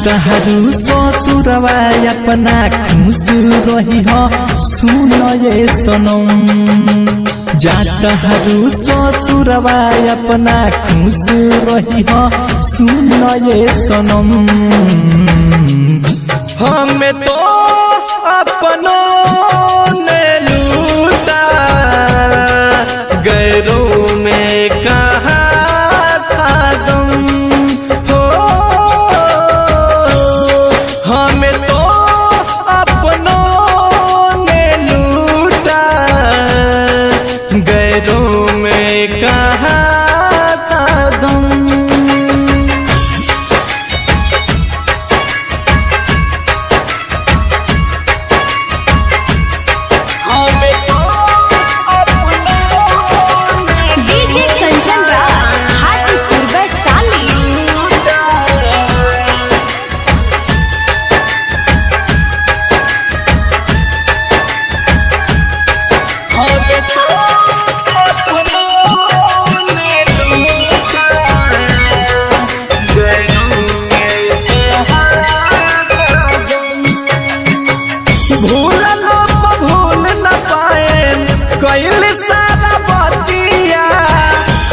जातहरू ससुरवा अपना खुश रही हो सुन ये सनम। जातहरू ससुरवा अपना खुश रही हो सुन ये सनम। हमें तो अपनों ने लूटा गैरों में कहा था गम हो। हमें तो अपनों ने लूटा गैरों में कहा था गम।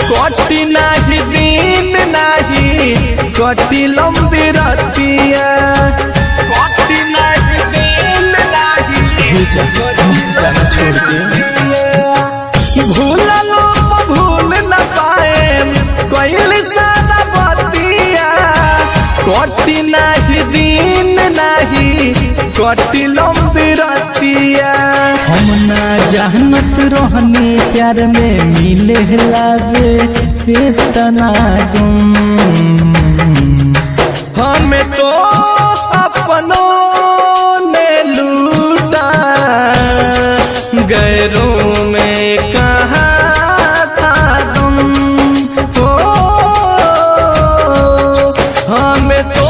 कटी नाही दिन नाही कटी लंबी रतिया। कटी नाही दिन नाही जाना छोड़ के भूल न पाए कोई सारा बतिया। कटी नाही दिन नाही कटी लंबी रतिया। हम ना जानत रहने प्यार में मिले लागे इतना गुम। हमें तो अपनों ने लूटा गैरों में कहा था तुम हो। हमें तो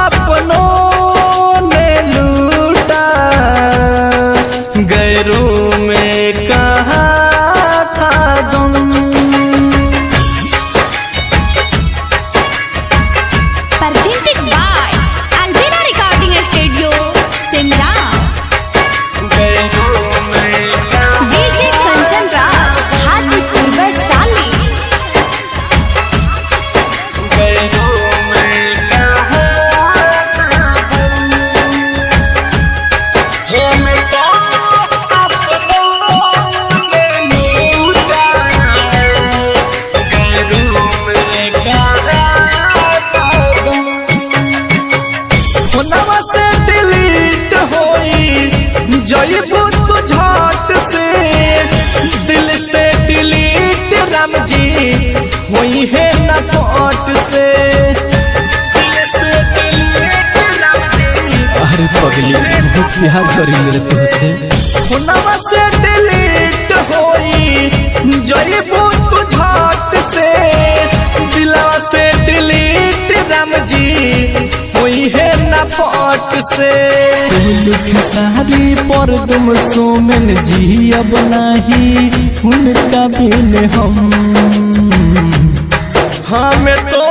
अपनों ने लूटा गैरों में कहा था तुम। Presented by Albina Recording Studio, Simla। DJ Kanchan Raj, Hajipur Vaishali। जयबू तू झट से दिल से डिलीट राम जी हुई है न कोट से। दिल से डिलीट राम जी। अरे पगली बहुत प्यार करी मेरे तुझसे। फोनवा से डिलीट होई जयबू तू झट से दिलवा से डिलीट राम जी हुई है न फोट से। सारी पर तुम सोमन जी अब नहीं उनका बिन हम। हमें तो